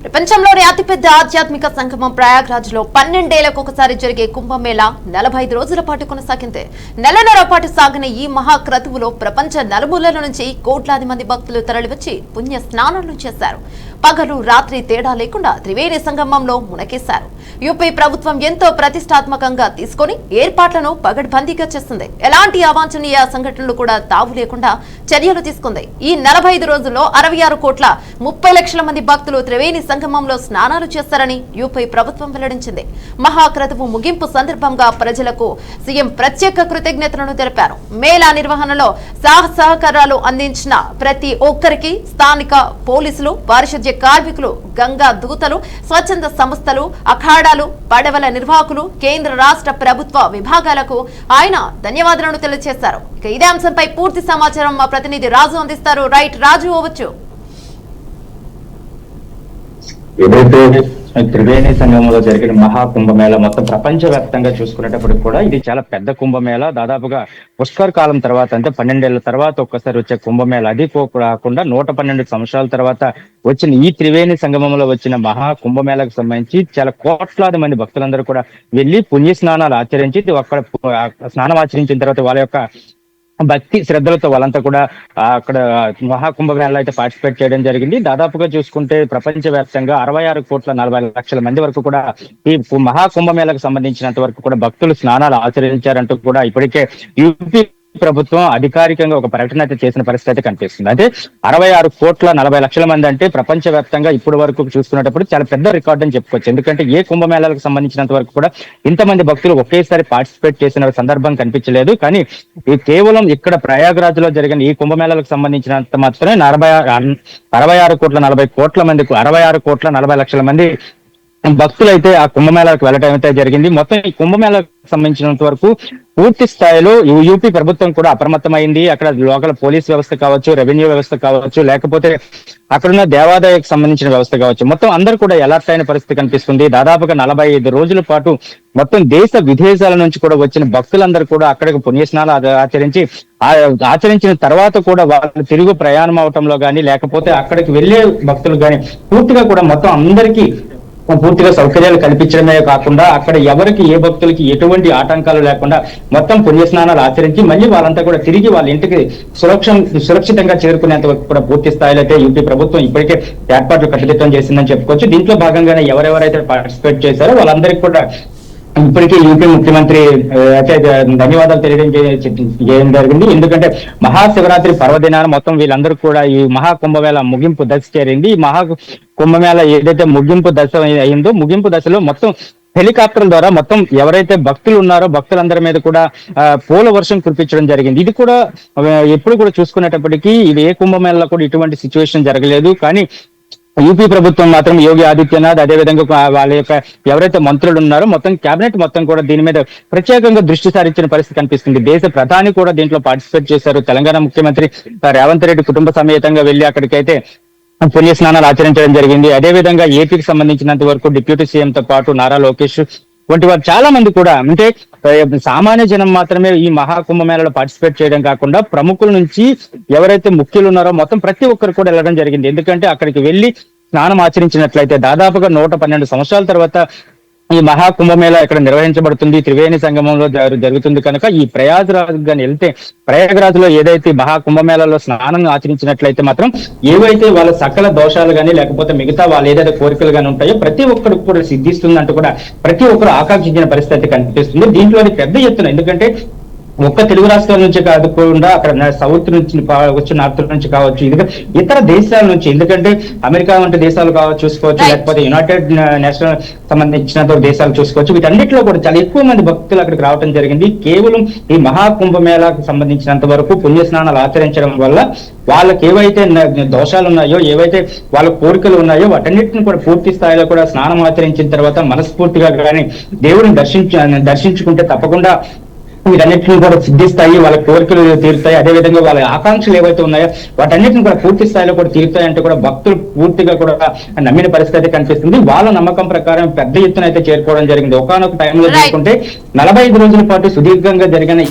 ప్రపంచంలోనే అతిపెద్ద ఆధ్యాత్మిక సంగమం ప్రయాగ్రాజ్ లో 12 ఏళ్లకు ఒకసారి జరిగే కుంభమేళా 45 రోజుల పాటు కొనసాగింది. నెలన్నర పాటు సాగిన ఈ మహాక్రతువులో ప్రపంచ నలుమూలల నుంచి కోట్లాది మంది భక్తులు తరలివచ్చి పుణ్య స్నానాలు చేశారు. పగలు రాత్రి తేడా లేకుండా త్రివేణి సంగమంలో మునకేశారు. యూపీ ప్రభుత్వం ఎంతో ప్రతిష్టాత్మకంగా తీసుకుని ఏర్పాట్లను పగడ్బందీగా చేస్తుంది. ఎలాంటి అవాంఛనీయ సంఘటనలు కూడా తావు లేకుండా చర్యలు తీసుకుంది. ఈ 45 రోజుల్లో 66 కోట్ల 30 లక్షల మంది భక్తులు త్రివేణి సంగమంలో స్నానాలు చేస్తారని యూపీ ప్రభుత్వం వెల్లడించింది. మహాక్రతువు ముగింపు సందర్భంగా ప్రజలకు సీఎం ప్రత్యేక కృతజ్ఞతలను తెలిపారు. మేళా నిర్వహణలో సహకారాలు అందించిన ప్రతి ఒక్కరికి స్థానిక పోలీసులు, పారిశుద్ధ్య కార్మికులు, గంగా దూతలు, స్వచ్ఛంద సంస్థలు, అఖాడాలు, పడవల నిర్వాహకులు, కేంద్ర రాష్ట్ర ప్రభుత్వ విభాగాలకు ఆయన ధన్యవాదాలను తెలియజేశారు. ఇక ఇదే అంశంపై పూర్తి సమాచారం మా ప్రతినిధి రాజు అందిస్తారు. రైట్ రాజు, అవ్వచ్చు. ఏదైతే త్రివేణి సంగమంలో జరిగిన మహాకుంభమేళ మొత్తం ప్రపంచవ్యాప్తంగా చూసుకునేటప్పటికి కూడా ఇది చాలా పెద్ద కుంభమేళ. దాదాపుగా పుష్కర్ కాలం తర్వాత, అంటే 12 ఏళ్ల తర్వాత ఒక్కసారి వచ్చే కుంభమేళ. అది కాకుండా 112 సంవత్సరాల తర్వాత వచ్చిన ఈ త్రివేణి సంగమంలో వచ్చిన మహా కుంభమేళకు సంబంధించి చాలా కోట్లాది మంది భక్తులందరూ కూడా వెళ్లి పుణ్య స్నానాలు ఆచరించి అక్కడ స్నానం ఆచరించిన తర్వాత వాళ్ళ యొక్క భక్తి శ్రద్ధలతో వాళ్ళంతా కూడా అక్కడ మహాకుంభమేళలో అయితే పార్టిసిపేట్ చేయడం జరిగింది. దాదాపుగా చూసుకుంటే ప్రపంచ వ్యాప్తంగా 66 కోట్ల 40 లక్షల మంది వరకు కూడా ఈ మహాకుంభమేళకు సంబంధించినంత వరకు కూడా భక్తులు స్నానాలు ఆచరించారంటూ కూడా ఇప్పటికే యూపీ ప్రభుత్వం అధికారికంగా ఒక ప్రకటన అయితే చేసిన పరిస్థితి అయితే కనిపిస్తుంది. అంటే 66 కోట్ల 40 లక్షల మంది అంటే ప్రపంచ వ్యాప్తంగా ఇప్పటి వరకు చూసుకునేటప్పుడు చాలా పెద్ద రికార్డు అని చెప్పుకోవచ్చు. ఎందుకంటే ఏ కుంభమేళాలకు సంబంధించినంత వరకు కూడా ఇంతమంది భక్తులు ఒకేసారి పార్టిసిపేట్ చేసిన సందర్భం కనిపించలేదు. కానీ ఈ కేవలం ఇక్కడ ప్రయాగ్రాజ్ లో జరిగిన ఈ కుంభమేళాలకు సంబంధించినంత మాత్రమే 66 కోట్ల 40 లక్షల మంది భక్తులు అయితే ఆ కుంభమేళాకు వెళ్ళడం అయితే జరిగింది. మొత్తం ఈ కుంభమేళాకు సంబంధించినంత వరకు పూర్తి స్థాయిలో యూపీ ప్రభుత్వం కూడా అప్రమత్తమైంది. అక్కడ లోకల్ పోలీస్ వ్యవస్థ కావచ్చు, రెవెన్యూ వ్యవస్థ కావచ్చు, లేకపోతే అక్కడున్న దేవాదాయకు సంబంధించిన వ్యవస్థ కావచ్చు, మొత్తం అందరూ కూడా అలర్ట్ అయిన పరిస్థితి కనిపిస్తుంది. దాదాపుగా 45 రోజుల పాటు మొత్తం దేశ విదేశాల నుంచి కూడా వచ్చిన భక్తులందరూ కూడా అక్కడికి పుణ్యస్నానాలు ఆచరించిన తర్వాత కూడా వాళ్ళు తిరుగు ప్రయాణం అవటంలో కానీ, లేకపోతే అక్కడికి వెళ్లే భక్తులు కానీ పూర్తిగా కూడా మొత్తం అందరికీ పూర్తిగా సౌకర్యాలు కల్పించడమే కాకుండా అక్కడ ఎవరికి ఏ భక్తులకి ఎటువంటి ఆటంకాలు లేకుండా మొత్తం పుణ్యస్నానాలు ఆచరించి మళ్ళీ వాళ్ళంతా కూడా తిరిగి వాళ్ళ ఇంటికి సురక్షితంగా చేరుకునేంత వరకు కూడా పూర్తి స్థాయిలో అయితే యూపీ ప్రభుత్వం ఇప్పటికే ఏర్పాట్లు కట్టుదిట్టం చేసిందని చెప్పుకోవచ్చు. దీంట్లో భాగంగానే ఎవరెవరైతే పార్టిసిపేట్ చేశారో వాళ్ళందరికీ కూడా ఇప్పటికీ యూపీ ముఖ్యమంత్రి అయితే ధన్యవాదాలు తెలియజేయడం జరిగింది. ఎందుకంటే మహాశివరాత్రి పర్వదినాన మొత్తం వీళ్ళందరూ కూడా ఈ మహాకుంభమేళ ముగింపు దశ చేరింది. ఈ మహాకుంభమేళ ఏదైతే ముగింపు దశ అయిందో, ముగింపు దశలో మొత్తం హెలికాప్టర్ల ద్వారా మొత్తం ఎవరైతే భక్తులు ఉన్నారో భక్తులందరి మీద కూడా పూల వర్షం కురిపించడం జరిగింది. ఇది కూడా ఎప్పుడు కూడా చూసుకునేటప్పటికీ ఇది ఏ కుంభమేళలో కూడా ఇటువంటి సిచ్యువేషన్ జరగలేదు. కానీ యూపీ ప్రభుత్వం మాత్రం యోగి ఆదిత్యనాథ్, అదేవిధంగా వాళ్ళ యొక్క ఎవరైతే మంత్రులు ఉన్నారో మొత్తం కేబినెట్ మొత్తం కూడా దీని మీద ప్రత్యేకంగా దృష్టి సారించిన పరిస్థితి కనిపిస్తుంది. దేశ ప్రధాని కూడా దీంట్లో పార్టిసిపేట్ చేశారు. తెలంగాణ ముఖ్యమంత్రి రేవంత్ రెడ్డి కుటుంబ సమేతంగా వెళ్లి అక్కడికైతే పుణ్య స్నానాలు ఆచరించడం జరిగింది. అదేవిధంగా ఏపీకి సంబంధించినంత వరకు డిప్యూటీ సీఎం తో పాటు నారా లోకేష్ వంటి వారు చాలా మంది కూడా, అంటే సామాన్య జనం మాత్రమే ఈ మహాకుంభమేళలో పార్టిసిపేట్ చేయడం కాకుండా ప్రముఖుల నుంచి ఎవరైతే ముఖ్యులు ఉన్నారో మొత్తం ప్రతి ఒక్కరు కూడా వెళ్ళడం జరిగింది. ఎందుకంటే అక్కడికి వెళ్లి స్నానం ఆచరించినట్లయితే దాదాపుగా 112 సంవత్సరాల తర్వాత ఈ మహాకుంభమేళ ఇక్కడ నిర్వహించబడుతుంది. త్రివేణి సంగమంలో జరుగుతుంది కనుక ఈ ప్రయాగ్రాజ్ గాని వెళ్తే ప్రయాగ్రాజ్ లో ఏదైతే మహాకుంభమేళలో స్నానం ఆచరించినట్లయితే మాత్రం ఏవైతే వాళ్ళ సకల దోషాలు గానీ లేకపోతే మిగతా వాళ్ళు ఏదైతే కోరికలు గానీ ఉంటాయో ప్రతి ఒక్కరికి కూడా సిద్ధిస్తుందంటూ కూడా ప్రతి ఒక్కరు ఆకాంక్షించిన పరిస్థితి కనిపిస్తుంది. దీంట్లోని పెద్ద ఎత్తున, ఎందుకంటే ఒక్క తెలుగు రాష్ట్రాల నుంచి కాకుండా అక్కడ సౌత్ నుంచి కావచ్చు, నార్త్ నుంచి కావచ్చు, ఇతర దేశాల నుంచి, ఎందుకంటే అమెరికా వంటి దేశాలు కావచ్చు చూసుకోవచ్చు, లేకపోతే యునైటెడ్ నేషనల్ సంబంధించిన దేశాలు చూసుకోవచ్చు, వీటన్నిటిలో కూడా చాలా ఎక్కువ మంది భక్తులు అక్కడికి రావడం జరిగింది. కేవలం ఈ మహాకుంభమేళాకు సంబంధించినంత వరకు పుణ్యస్నానాలు ఆచరించడం వల్ల వాళ్ళకి ఏవైతే దోషాలు ఉన్నాయో, ఏవైతే వాళ్ళ కోరికలు ఉన్నాయో వాటన్నిటిని కూడా పూర్తి స్థాయిలో కూడా స్నానం ఆచరించిన తర్వాత మనస్ఫూర్తిగా కానీ దేవుడిని దర్శించుకుంటే తప్పకుండా వీటన్నిటిని కూడా సిద్ధిస్తాయి, వాళ్ళ కోరికలు తీరుతాయి. అదేవిధంగా వాళ్ళ ఆకాంక్షలు ఏవైతే ఉన్నాయో వాటన్నిటిని కూడా పూర్తి స్థాయిలో కూడా తీరుతాయి అంటే కూడా భక్తులు పూర్తిగా కూడా నమ్మిన పరిస్థితి కనిపిస్తుంది. వాళ్ళ నమ్మకం ప్రకారం పెద్ద ఎత్తున అయితే చేరుకోవడం జరిగింది. ఒకనొక టైంలో చూసుకుంటే 45 రోజుల పాటు సుదీర్ఘంగా జరిగిన